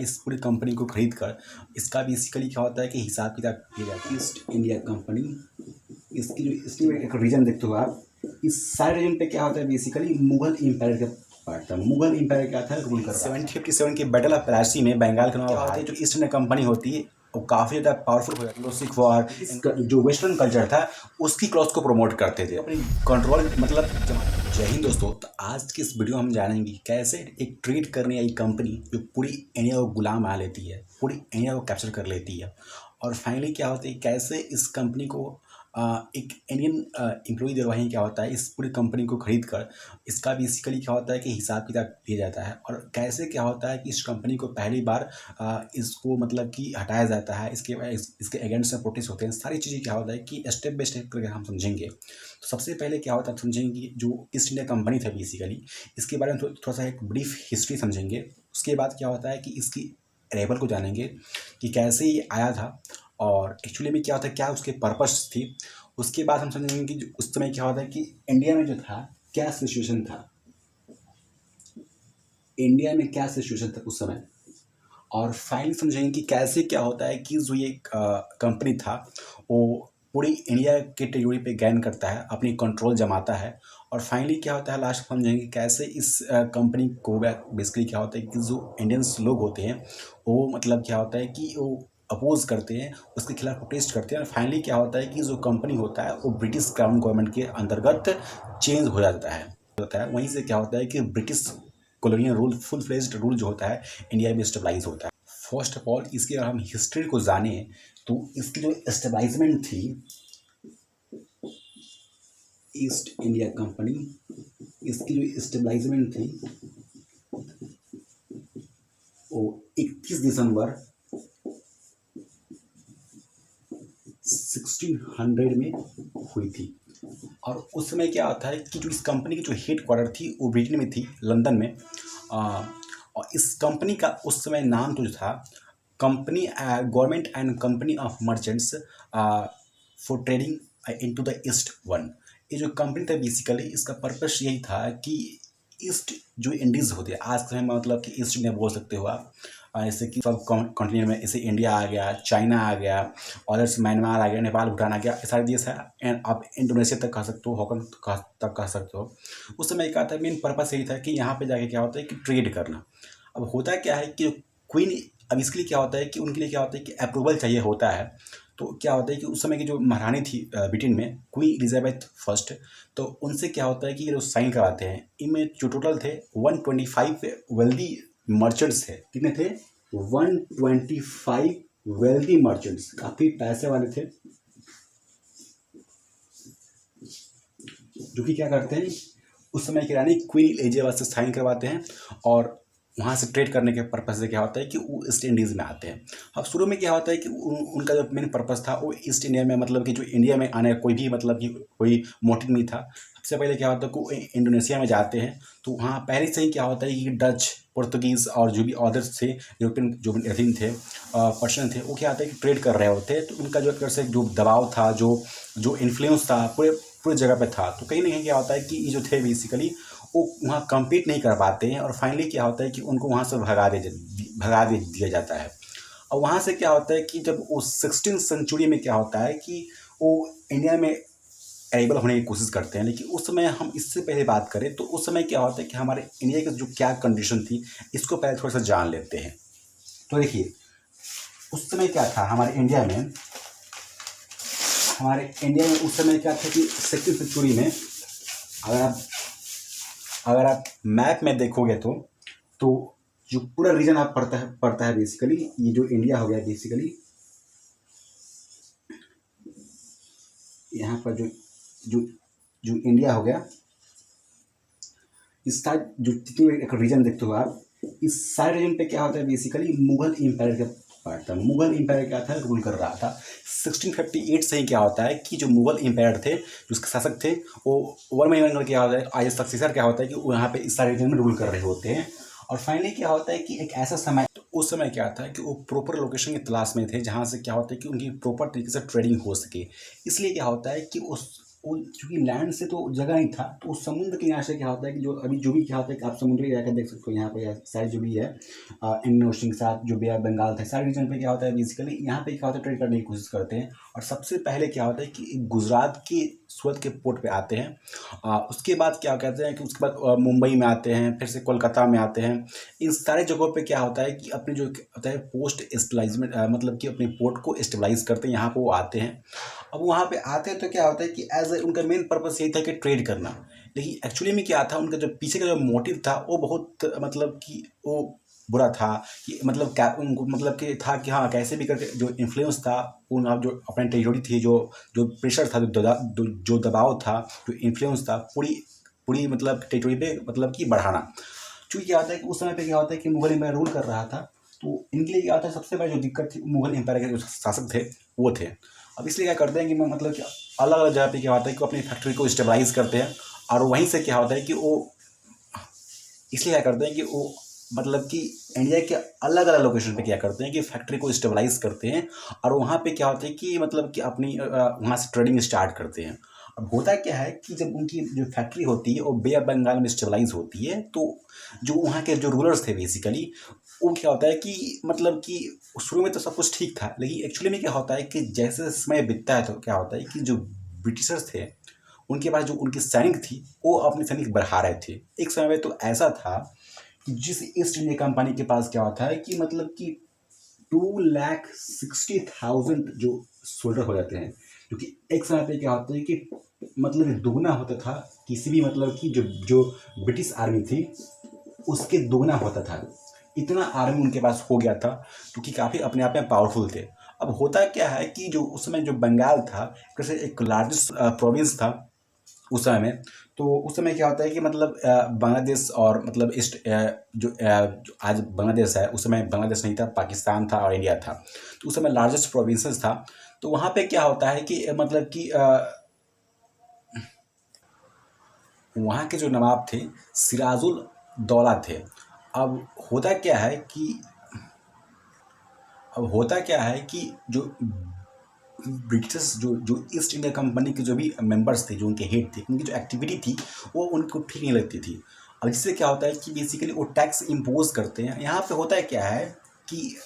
इस पूरी कंपनी को खरीद कर इसका बेसिकली क्या होता है कि हिसाब किताब किया जाता है। ईस्ट इंडिया कंपनी, इसकी एक रीजन देखते हो आप, इस सारे रीजन पे क्या होता है बेसिकली मुगल इंपायर का पार्ट था। मुगल इंपायर क्या था, रूल कर रहा था। 1757 के बैटल ऑफ प्लासी में बंगाल के नवाब हारे, जो ईस्ट इंडिया कंपनी होती है वो काफ़ी ज़्यादा पावरफुल हो जाती है। सिख वॉर, जो वेस्टर्न कल्चर था उसकी क्लॉथ को प्रमोट करते थे, अपनी कंट्रोल मतलब। जय हिंद दोस्तों, तो आज की इस वीडियो हम जानेंगे कैसे एक ट्रेड करने आई कंपनी जो पूरी इंडिया को गुलाम बना लेती है, पूरी इंडिया को कैप्चर कर लेती है, और फाइनली क्या होता है कैसे इस कंपनी को एक इंडियन एम्प्लॉई दरवाही क्या होता है इस पूरी कंपनी को खरीद कर इसका बेसिकली क्या होता है कि हिसाब किताब दिया जाता है, और कैसे क्या होता है कि इस कंपनी को पहली बार इसको मतलब कि हटाया जाता है, इसके अगेंस्ट में प्रोटेस्ट होते हैं। सारी चीज़ें क्या होता है कि स्टेप बाय स्टेप करके हम समझेंगे। तो सबसे पहले क्या होता है समझेंगे जो ईस्ट इंडिया कंपनी था बेसिकली, इसके बारे में थोड़ा सा एक ब्रीफ हिस्ट्री समझेंगे। उसके बाद क्या होता है कि इसकी अरेबल को जानेंगे कि कैसे ये आया था और एक्चुअली में क्या होता है, क्या उसके पर्पस थी। उसके बाद हम समझेंगे कि जो उस समय क्या होता है कि इंडिया में जो था क्या सिचुएशन था, इंडिया में क्या सिचुएशन था उस समय, और फाइनली समझेंगे कि कैसे क्या होता है कि जो ये कंपनी था वो पूरी इंडिया के टेरिटरी पे गैन करता है, अपनी कंट्रोल जमाता है, और फाइनली क्या होता है लास्ट समझेंगे कैसे इस कंपनी को बेसिकली क्या होता है कि जो इंडियंस लोग होते हैं वो मतलब क्या होता है कि वो अपोज करते हैं, उसके खिलाफ प्रोटेस्ट करते हैं, और फाइनली क्या होता है कि जो कंपनी होता है वो ब्रिटिश क्राउन गवर्नमेंट के अंतर्गत चेंज हो जाता है। वहीं से क्या होता है कि British colonial rule, full fledged rule जो होता है इंडिया में स्टेबलाइज होता है। फर्स्ट ऑफ ऑल इसकी अगर हम हिस्ट्री को जाने तो इसकी जो एस्टेब्लिशमेंट थी ईस्ट इंडिया कंपनी, इसकी जो एस्टेब्लिशमेंट थी वो 21 दिसंबर 1600 में हुई थी। और उस समय क्या होता है कि जो इस कंपनी की जो हेड क्वार्टर थी वो ब्रिटेन में थी, लंदन में। और इस कंपनी का उस समय नाम तो जो था company government and company of merchants for trading into the east one. ये जो कंपनी था बेसिकली इसका पर्पस यही था कि ईस्ट जो इंडीज़ होते हैं आज के समय में, मतलब कि ईस्ट इंडिया बोल सकते हो आप, जैसे कि सब कॉन्टिनेंट में, जैसे इंडिया आ गया, चाइना आ गया, अदर्स म्यांमार आ गया, नेपाल भूटान आ गया, ये सारे देश है, एंड आप इंडोनेशिया तक कह सकते हो, हॉन्गकॉन्ग तक कह सकते हो। उस समय क्या था, मेन पर्पस यही था कि यहाँ पे जाके क्या होता है कि ट्रेड करना। अब होता क्या है कि क्वीन, अब इसके लिए क्या होता है कि उनके लिए क्या होता है कि अप्रूवल चाहिए होता है। तो क्या होता है कि उस समय की जो महारानी थी ब्रिटेन में, क्वीन एलिजाबेथ फर्स्ट, तो उनसे क्या होता है कि ये लोग साइन कराते हैं। इनमें जो टोटल थे 125 वेल्दी मर्चेंट्स थे। कितने थे? 125 वेल्दी मर्चेंट्स, काफ़ी पैसे वाले थे, जो कि क्या करते हैं उस समय की रानी क्वीन एलिजाबेथ से साइन करवाते हैं, और वहाँ से ट्रेड करने के पर्पज़ से क्या होता है कि वो ईस्ट इंडीज़ में आते हैं। अब शुरू में क्या होता है कि उनका जो मेन पर्पज़ था वो ईस्ट इंडिया में, मतलब कि जो इंडिया में आने का कोई भी मतलब कि कोई मोटिव नहीं था। सबसे पहले क्या होता है कि वो इंडोनेशिया में जाते हैं, तो वहाँ पहले से ही क्या होता है कि डच, पुर्तगीज़ और जो भी अदर्स थे, यूरोपियन जो भी थे पर्सन थे, वो क्या होता है कि ट्रेड कर रहे होते हैं। तो उनका जो एक तरह से जो दबाव था, जो इन्फ्लुएंस था पूरे जगह पे था। तो कहीं ना कहीं क्या होता है कि ये जो थे बेसिकली वो वहाँ कम्पीट नहीं कर पाते हैं, और फाइनली क्या होता है कि उनको वहाँ से भगा दे दिया जाता है। और वहाँ से क्या होता है कि जब वो 16th सेंचुरी में क्या होता है कि वो इंडिया में एबल होने की कोशिश करते हैं। लेकिन उस समय हम इससे पहले बात करें तो उस समय क्या होता है कि हमारे इंडिया की जो क्या कंडीशन थी इसको पहले थोड़ा सा जान लेते हैं। तो देखिए उस समय क्या था हमारे इंडिया में उस समय क्या था कि 16th सेंचुरी में अगर आप मैप में देखोगे तो जो पूरा रीजन आप पड़ता है बेसिकली, ये जो इंडिया हो गया बेसिकली, यहाँ पर जो इंडिया हो गया, इसका जो जितनी एक रीजन देखते हो आप, इस सारे रीजन पे क्या होता है बेसिकली मुगल इंपायर का पार्ट था। मुगल इंपायर क्या था, रूल कर रहा था। 1658 से ही क्या होता है कि जो मुगल इंपायर थे, जो उसके शासक थे, वो ओवर क्या होता है, आज सक्सेसर क्या होता है कि वो यहाँ पे इस सारे रीजन में रूल कर रहे होते हैं। और फाइनली क्या होता है कि एक ऐसा समय, तो उस समय क्या था कि वो प्रॉपर लोकेशन की तलाश में थे जहाँ से क्या होता है कि उनकी प्रॉपर तरीके से ट्रेडिंग हो सके। इसलिए क्या होता है कि उस वो चूँकि लैंड से तो जगह नहीं था, तो उस समुद्र के यहाँ से क्या होता है कि जो अभी जो भी क्या होता है कि आप समुद्री इलाका देख सकते हो, यहाँ पे सारी जो भी है इंडियन ओशन के साथ जो बे ऑफ बंगाल था, सारे रीजन पे क्या होता है बेसिकली यहाँ पे क्या होता है ट्रेड करने की कोशिश करते हैं। और सबसे पहले क्या होता है कि गुजरात की सूरत के पोर्ट पे आते हैं, उसके बाद क्या कहते हैं कि उसके बाद मुंबई में आते हैं, फिर से कोलकाता में आते हैं। इन सारे जगहों पे क्या होता है कि अपने जो होता है पोस्ट स्टेबलाइजमेंट मतलब कि अपने पोर्ट को स्टेबलाइज करते हैं, यहाँ पर वो आते हैं। अब वहाँ पे आते हैं तो क्या होता है कि एज उनका मेन पर्पस यही था कि ट्रेड करना, लेकिन एक्चुअली में क्या था उनका जो पीछे का जो मोटिव था वो बहुत मतलब कि वो बुरा था कि मतलब क्या उनको मतलब कि था कि हाँ कैसे भी करके जो इन्फ्लुएंस था उन आप जो अपने टेरिटोरी थी, जो जो प्रेशर था, जो दबाव था, जो इन्फ्लुएंस था पूरी पूरी मतलब टेरिटोरी पे मतलब कि बढ़ाना। चूँकि क्या होता है कि उस समय पे क्या होता है कि मुगल एम्पायर रूल कर रहा था, तो इनके लिए क्या होता है सबसे बड़ी जो दिक्कत थी मुगल एम्पायर के जो शासक थे वो थे। अब इसलिए क्या करते हैं कि मैं मतलब कि अलग अलग जगह पे क्या होता है कि वो अपनी फैक्ट्री को स्टेबलाइज करते हैं, और वहीं से क्या होता है कि वो इसलिए क्या करते हैं कि वो मतलब कि इंडिया के अलग अलग लोकेशन पे क्या करते हैं कि फैक्ट्री को स्टेबलाइज करते हैं, और वहाँ पे क्या होता है कि मतलब कि अपनी वहाँ से ट्रेडिंग स्टार्ट करते हैं। अब होता क्या है कि जब उनकी जो फैक्ट्री होती है वो बे ऑफ बंगाल में स्टेबलाइज होती है, तो जो वहाँ के जो रूलर्स थे बेसिकली वो क्या होता है कि मतलब कि शुरू में तो सब कुछ ठीक था, लेकिन एक्चुअली में क्या होता है कि जैसे समय बीतता है तो क्या होता है कि जो ब्रिटिशर्स थे उनके पास जो उनकी सैनिक थी वो अपनी सैनिक बढ़ा रहे थे। एक समय में तो ऐसा था कि जिस ईस्ट इंडिया कंपनी के पास क्या होता है कि मतलब कि 2,60,000 जो सोल्डर हो जाते हैं, क्योंकि एक समय पे क्या होता है कि मतलब दुगना होता था किसी भी मतलब कि जो जो ब्रिटिश आर्मी थी उसके दुगना होता था। इतना आर्मी उनके पास हो गया था क्योंकि काफ़ी अपने आप में पावरफुल थे। अब होता क्या है कि जो उस समय जो बंगाल था जैसे एक लार्जेस्ट प्रोविंस था उस समय में, तो उस समय क्या होता है कि मतलब बांग्लादेश और मतलब जो आज बांग्लादेश है उस समय बांग्लादेश नहीं था, पाकिस्तान था और इंडिया था, तो उस समय लार्जेस्ट प्रोविंसेस था। तो वहाँ पे क्या होता है कि मतलब कि वहाँ के जो नवाब थे सिराजुल दौला थे। अब होता क्या है कि जो ब्रिटिश जो जो ईस्ट इंडिया कंपनी के जो भी मेंबर्स थे, जो उनके हेड थे, उनकी जो एक्टिविटी थी वो उनको ठीक नहीं लगती थी। अब इससे क्या होता है कि बेसिकली वो टैक्स इम्पोज करते हैं। यहाँ पे होता है क्या है कि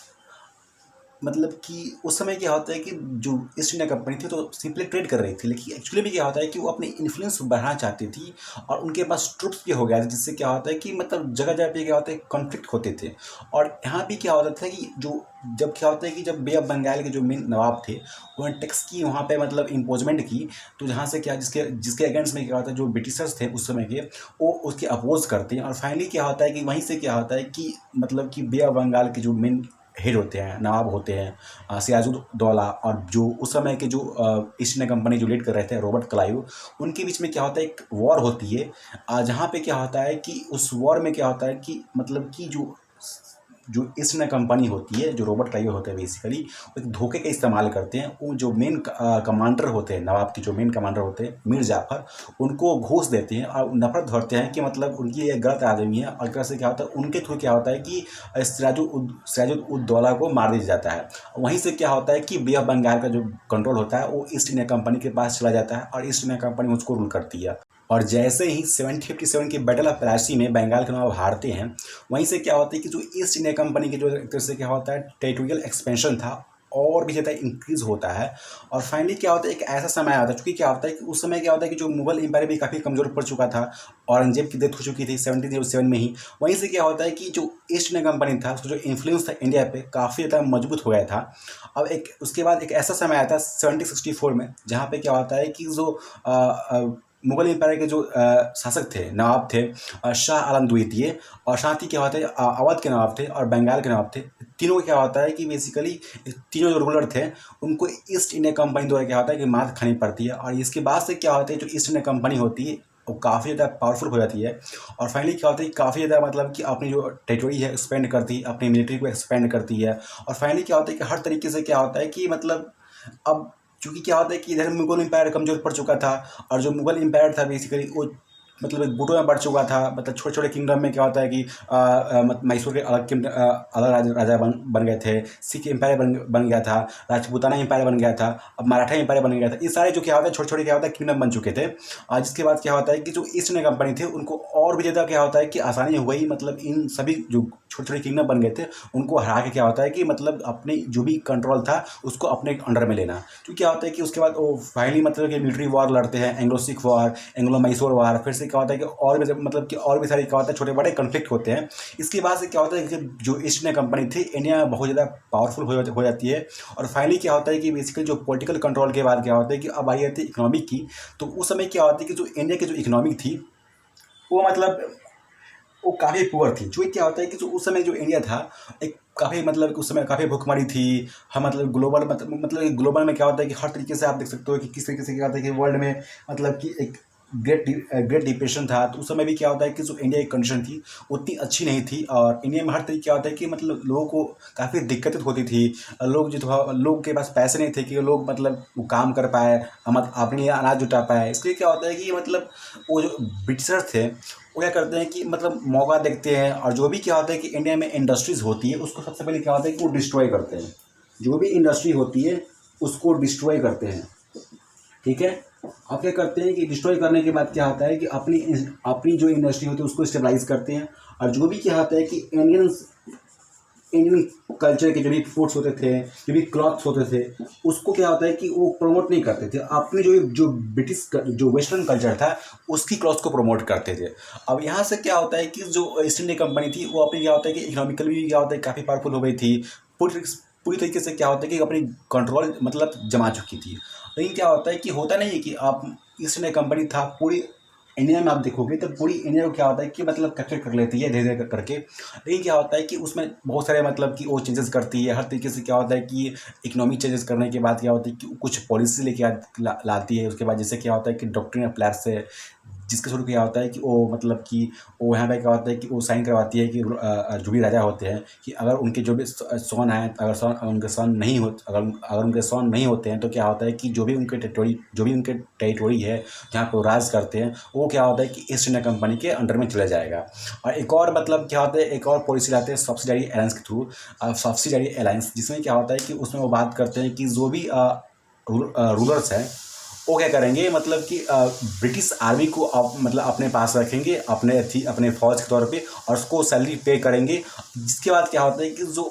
मतलब कि उस समय क्या होता है कि जो ईस्ट इंडिया कंपनी थी तो सिंपली ट्रेड कर रही थी, लेकिन एक्चुअली में क्या होता है कि वो अपने इन्फ्लुएंस बढ़ाना चाहती थी और उनके पास ट्रुप्स भी हो गया था, जिससे क्या होता है कि मतलब जगह जगह पे क्या होता है कॉन्फ्लिक्ट होते थे। और यहाँ भी क्या होता था कि जो जब क्या होता है कि जब बे ऑफ बंगाल के जो मेन नवाब थे उन्होंने टैक्स की वहाँ पे मतलब इम्पोजमेंट की, तो जहाँ से क्या जिसके जिसके अगेंस्ट में क्या होता है जो ब्रिटिशर्स थे उस समय के वो उसके अपोज करते हैं। और फाइनली क्या होता है कि वहीं से क्या होता है कि मतलब कि बे ऑफ बंगाल के जो मेन हेड होते हैं, नवाब होते हैं सिराजुद्दौला, और जो उस समय के जो ईस्ट इंडिया कंपनी जो लीड कर रहे थे रॉबर्ट क्लाइव, उनके बीच में क्या होता है एक वॉर होती है। जहाँ पे क्या होता है कि उस वॉर में क्या होता है कि मतलब कि जो जो ईस्ट इंडिया कंपनी होती है, जो रॉबर्ट क्लाइव होते हैं बेसिकली वो एक धोखे का इस्तेमाल करते हैं। वो जो मेन कमांडर होते हैं, नवाब के जो मेन कमांडर होते हैं मीर जाफ़र, उनको घूस देते हैं और नफरत धरते हैं कि मतलब उनकी ये गलत आदमी है। और कैसे क्या होता है उनके थ्रू क्या होता है कि सिराजुद्दौला को मार दिया जाता है। वहीं से क्या होता है कि बे ऑफ बंगाल का जो कंट्रोल होता है वो ईस्ट इंडिया कंपनी के पास चला जाता है और ईस्ट इंडिया कंपनी उसको रूल करती है। और जैसे ही 1757 की बैटल ऑफ प्लासी में बंगाल के नवाब हारते हैं, वहीं से क्या होता है कि जो ईस्ट इंडिया कंपनी के जो एक तरह से क्या होता है टेरिटोरियल एक्सपेंशन था और भी ज़्यादा इंक्रीज़ होता है। और फाइनली क्या होता है एक ऐसा समय आता है, क्योंकि क्या होता है कि उस समय क्या होता है कि जो मुगल एम्पायर भी काफ़ी कमज़ोर पड़ चुका था, औरंगजेब की डेथ हो चुकी थी 1707 में ही। वहीं से क्या होता है कि जो ईस्ट इंडिया कंपनी था उसका जो इन्फ्लुएंस था इंडिया पे काफ़ी ज़्यादा मजबूत हो गया था। अब एक उसके बाद एक ऐसा समय आता है 1764 में, जहाँ पे क्या होता है कि जो मुगल एम्पायर के जो शासक थे, नवाब थे, शाह आलम द्वितीय, और साथ ही क्या होता है अवध के नवाब थे और बंगाल के नवाब थे। तीनों का क्या होता है कि बेसिकली तीनों जो रूलर थे उनको ईस्ट इंडिया कंपनी द्वारा क्या होता है कि मात खानी पड़ती है। और इसके बाद से क्या होता है जो ईस्ट इंडिया कंपनी होती है वो काफ़ी ज़्यादा पावरफुल हो जाती है। और फाइनली क्या होता है काफ़ी ज़्यादा मतलब कि अपनी जो टेरिटोरी है एक्सपेंड करती है, अपनी मिलिट्री को एक्सपेंड करती है। और फाइनली क्या होता है कि हर तरीके से क्या होता है कि मतलब अब चूँकि क्या होता है कि इधर मुगल एम्पायर कमज़ोर पड़ चुका था, और जो मुगल एम्पायर था बेसिकली वो मतलब गुटों में बढ़ चुका था। मतलब छोटे छोटे किंगडम में क्या होता है कि मैसूर के अलग अलग राजा बन गए थे, सिख एम्पायर बन गया था, राजपूताना एम्पायर बन गया था, अब मराठा एम्पायर बन गया था। ये सारे जो क्या होता है छोटे छोटे क्या होता है किंगडम बन चुके थे। जिसके बाद क्या होता है कि जो ईस्ट इंडिया कंपनी थी उनको और भी ज़्यादा क्या होता है कि आसानी हुई, मतलब इन सभी जो छोटे छोटे किंगडम बन गए थे उनको हरा के क्या होता है कि मतलब अपने जो भी कंट्रोल था उसको अपने अंडर में लेना। तो क्या होता है कि उसके बाद वो फाइनली मतलब कि मिलिट्री वॉर लड़ते हैं, Anglo Sikh war, Anglo Mysore war, फिर से क्या होता है कि और भी मतलब कि और भी सारे क्या होता है छोटे बड़े कन्फ्लिक्ट होते हैं। इसके बाद से क्या होता है कि जो ईस्ट इंडिया कंपनी थी इंडिया में बहुत ज़्यादा पावरफुल हो जाती है। और फाइनली क्या होता है कि बेसिकली जो पॉलिटिकल कंट्रोल के बाद क्या होता है कि अब आई आती है इकोनॉमिक की। तो उस समय क्या होता है कि जो इंडिया की जो इकोनॉमिक थी वो मतलब वो काफ़ी पुअर थी। जो क्या होता है कि जो उस समय जो इंडिया था एक काफ़ी मतलब उस समय काफ़ी भुखमरी थी। हम मतलब ग्लोबल मतलब ग्लोबल में क्या होता है कि हर तरीके से आप देख सकते हो कि किस तरीके से क्या होता है कि वर्ल्ड में मतलब कि एक ग्रेट डिप्रेशन था। तो उस समय भी क्या होता है कि जो इंडिया की कंडीशन थी उतनी अच्छी नहीं थी। और इंडिया में हर तरीके क्या होता है कि मतलब लोगों को काफ़ी दिक्कतें होती थी। लोग जो लोगों के पास पैसे नहीं थे कि लोग मतलब वो काम कर पाए, मतलब अपने लिए अनाज जुटा पाए। इसलिए क्या होता है कि मतलब वो जो ब्रिटिशर्स थे वो क्या करते हैं कि मतलब मौका देखते हैं और जो भी क्या होता है कि इंडिया में इंडस्ट्रीज़ होती है उसको सबसे पहले क्या होता है कि वो डिस्ट्रॉय करते हैं। जो भी इंडस्ट्री होती है उसको डिस्ट्रॉय करते हैं, ठीक है। अब क्या करते हैं कि डिस्ट्रॉय करने के बाद क्या होता है कि अपनी अपनी जो इंडस्ट्री होती है उसको स्टेबलाइज करते हैं। और जो भी क्या होता है कि इंडियन कल्चर के जो भी फूड्स होते थे, जो भी क्लॉथ्स होते थे, उसको क्या होता है कि वो प्रमोट नहीं करते थे। अपनी जो ब्रिटिश जो वेस्टर्न कल्चर था उसकी क्लॉथ को प्रमोट करते थे। अब यहाँ से क्या होता है कि जो ईस्ट इंडिया कंपनी थी वो अपनी क्या होता है कि इकोनॉमिकली भी क्या होता है काफ़ी पावरफुल हो गई थी। पूरी पूरी तरीके से क्या होता है कि अपनी कंट्रोल मतलब जमा चुकी थी। लेकिन क्या होता है कि होता नहीं है कि आप ईस्ट इंडिया कंपनी था पूरी इंडिया में आप देखोगे तो पूरी इंडिया को क्या होता है कि मतलब कैप्चर कर लेती है धीरे धीरे करके। लेकिन क्या होता है कि उसमें बहुत सारे मतलब कि वो चेंजेस करती है हर तरीके से। क्या होता है कि इकोनॉमिक चेंजेस करने के बाद क्या होता है कि कुछ पॉलिसी लेके लाती है। उसके बाद जैसे क्या होता है कि डॉक्ट्रिन ऑफ लैब्स से जिसके थ्रू क्या होता है कि वो मतलब कि वो यहाँ पे क्या होता है कि वो साइन करवाती है कि जो भी राजा होते हैं कि अगर उनके जो भी सन हैं, अगर सन उनके सन नहीं हो अगर अगर उनके सन नहीं होते हैं तो क्या होता है कि जो भी उनके टेरिटोरी है जहाँ पर वो राज करते हैं वो क्या होता है कि ईस्ट इंडिया कंपनी के अंडर में चला जाएगा। और एक और मतलब क्या होता है एक और पॉलिसी लाते हैं सब्सिडारी अलायंस के थ्रू, सब्सिडारी अलायंस, जिसमें क्या होता है कि उसमें वो बात करते हैं कि जो भी रूलर्स हैं वो क्या करेंगे मतलब कि ब्रिटिश आर्मी को मतलब अपने पास रखेंगे अपने फौज के तौर पे और उसको सैलरी पे करेंगे। जिसके बाद क्या होता है कि जो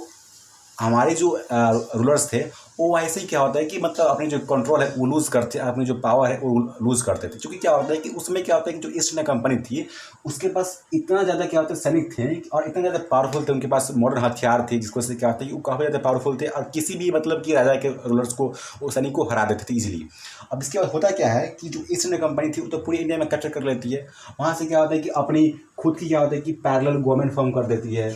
हमारे जो रूलर्स थे वो ऐसे ही क्या होता है कि मतलब अपनी जो कंट्रोल है वो लूज़ करते, अपनी जो पावर है वो लूज़ करते थे। क्योंकि क्या होता है कि उसमें क्या होता है कि जो ईस्ट इंडिया कंपनी थी उसके पास इतना ज़्यादा क्या होता है सैनिक थे और इतना ज़्यादा पावरफुल थे, उनके पास मॉडर्न हथियार थे जिसको से क्या होता है कि वो काफ़ी ज़्यादा पावरफुल थे और किसी भी मतलब कि राजा के रूलर्स को वो सैनिक को हरा देते थे ईजिली। अब इसके बाद होता क्या है कि जो ईस्ट इंडिया कंपनी थी वो तो पूरी इंडिया में कैप्चर कर लेती है। वहाँ से क्या होता है कि अपनी खुद की क्या होता है कि पैरेलल गवर्नमेंट फॉर्म कर देती है।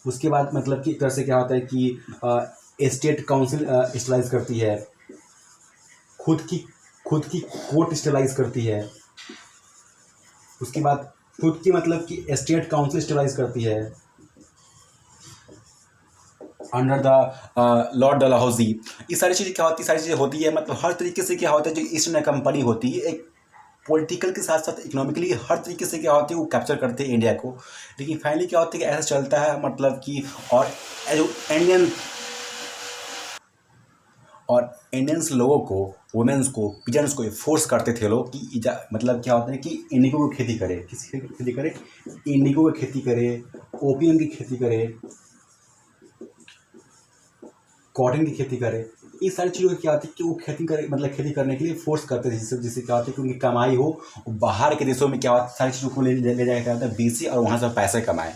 उसके बाद मतलब कि एक तरह से क्या होता है कि स्टेट काउंसिल स्टेबलाइज करती है, खुद की कोर्ट स्टेबलाइज करती है। उसके बाद खुद की मतलब कि स्टेट काउंसिल स्टेबलाइज करती है अंडर द लॉर्ड डलहौजी। ये सारी चीज़ें क्या होती है, सारी चीज़ें होती है मतलब हर तरीके से क्या होता है जो ईस्ट इंडिया कंपनी होती है एक पॉलिटिकल के साथ साथ इकोनॉमिकली हर तरीके से क्या होती है वो कैप्चर करते हैं इंडिया को। लेकिन फाइनली क्या होता है कि ऐसा चलता है मतलब कि और जो इंडियंस लोगों को, वुमेन्स को, पिजन्स को फोर्स करते थे लोग कि मतलब क्या होता है कि इंडिगो की खेती करे, किसी की खेती करे, इंडिगो की खेती करे, ओपियम की खेती करे, कॉटन की खेती करे। ये सारी चीज़ों की क्या होती है कि वो खेती करे मतलब खेती करने के लिए फोर्स करते थे जिससे क्या होता है कि उनकी कमाई हो बाहर के देशों में क्या होता है सारी चीज़ों को ले जाया जाता है बीसी और वहाँ से पैसे कमाए।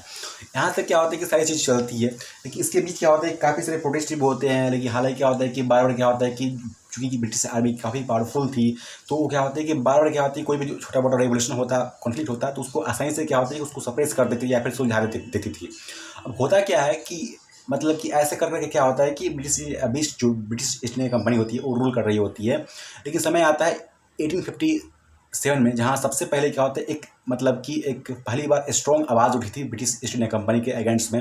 यहाँ से क्या होता है कि सारी चीज़ चलती है। लेकिन इसके बीच क्या होता है काफ़ी सारे प्रोटेस्ट भी होते हैं। लेकिन हालांकि क्या होता है कि बार बार क्या होता है कि चूँकि ब्रिटिश आर्मी काफ़ी पावरफुल थी तो वो क्या होता है कि बार बार क्या होती है कोई भी जो छोटा मोटा रेवोल्यूशन होता कॉन्फ्लिक्ट होता तो उसको आसानी से क्या होता है कि उसको सप्रेस कर देती या फिर सुलझा देती थी। अब होता क्या है कि मतलब कि ऐसे कर करके क्या होता है कि ब्रिटिश ईस्ट इंडिया कंपनी होती है वो रूल कर रही होती है। लेकिन समय आता है 1857 में जहाँ सबसे पहले क्या होता है एक मतलब कि एक पहली बार स्ट्रॉन्ग आवाज़ उठी थी ब्रिटिश ईस्ट इंडिया कंपनी के अगेंस्ट में।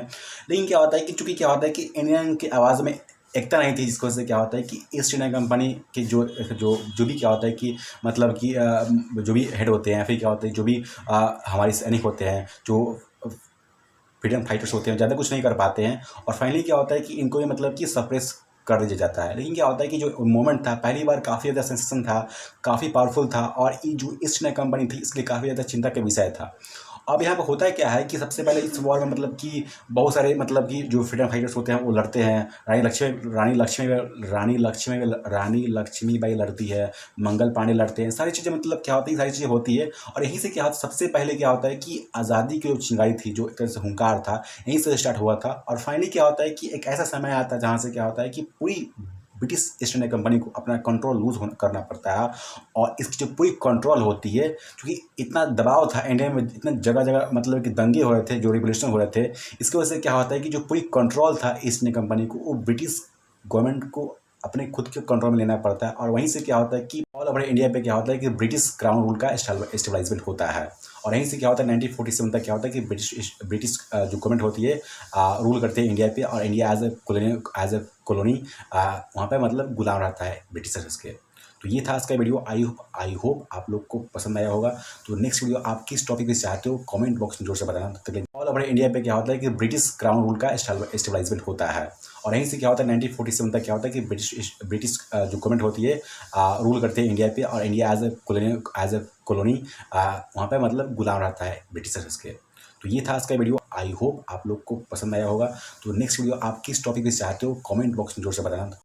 लेकिन क्या होता है कि चूँकि क्या होता है कि इंडियन की आवाज़ में एकता नहीं थी, जिसकी वजह से क्या होता है कि ईस्ट इंडिया कंपनी के जो जो जो भी क्या होता है कि मतलब कि जो भी हेड होते हैं, फिर क्या होता है जो भी हमारे सैनिक होते हैं, जो फ्रीडम फाइटर्स होते हैं, ज़्यादा कुछ नहीं कर पाते हैं और फाइनली क्या होता है कि इनको ये मतलब कि सप्रेस कर दिया जाता है। लेकिन क्या होता है कि जो मोमेंट था पहली बार काफ़ी ज़्यादा सेंसेशन था, काफ़ी पावरफुल था और ये जो ईस्ट इंडिया कंपनी थी इसके लिए काफ़ी ज़्यादा चिंता का विषय था। अब यहाँ पर होता है क्या है कि सबसे पहले इस वॉर में मतलब कि बहुत सारे मतलब कि जो फ्रीडम फाइटर्स होते हैं वो लड़ते हैं। रानी लक्ष्मीबाई लड़ती है, मंगल पांडे लड़ते हैं, सारी चीज़ें मतलब क्या होती है, सारी चीज़ें होती है और यहीं से क्या होता है, सबसे पहले क्या होता है कि आज़ादी की जो चिंगारी थी, जो एक तरह से हुंकार था, यहीं से स्टार्ट हुआ था और फाइनली क्या होता है कि एक ऐसा समय आता है जहाँ से क्या होता है कि पूरी ब्रिटिश ईस्ट इंडिया कंपनी को अपना कंट्रोल लूज करना पड़ता है और इसकी जो पूरी कंट्रोल होती है, क्योंकि इतना दबाव था इंडिया में, इतना जगह जगह मतलब कि दंगे हो रहे थे, जो रिवोल्यूशन हो रहे थे, इसकी वजह से क्या होता है कि जो पूरी कंट्रोल था ईस्ट इंडिया कंपनी को, वो ब्रिटिश गवर्नमेंट को अपने खुद के कंट्रोल में लेना पड़ता है और वहीं से क्या होता है कि ऑल ओवर इंडिया पे क्या होता है कि ब्रिटिश क्राउन रूल का स्टेबलाइजमेंट होता है और यहीं से क्या होता है 1947 तक क्या होता है कि ब्रिटिश जो गवर्नमेंट होती है रूल करते हैं इंडिया पे और इंडिया एज ए कॉलोनी वहाँ पे मतलब गुलाम रहता है ब्रिटिशर्स के। तो ये था आज का वीडियो। आई होप आप लोग को पसंद आया होगा। तो नेक्स्ट वीडियो आप किस टॉपिक पे चाहते हो कमेंट बॉक्स में जोर से बताना। तब तक ऑल ओवर इंडिया पे क्या होता है कि ब्रिटिश क्राउन रूल का स्टेबलाइजमेंट होता है और यहीं से क्या होता है 1947 तक क्या होता है कि ब्रिटिश जो गवर्नमेंट होती है रूल करते हैं इंडिया पे और इंडिया एज ए कॉलोनी वहाँ पे मतलब गुलाम रहता है ब्रिटिशर्स के। तो ये था आज का वीडियो। आई होप आप लोग को पसंद आया होगा। तो नेक्स्ट वीडियो आप किस टॉपिक पे चाहते हो कमेंट बॉक्स में जोर से बताना।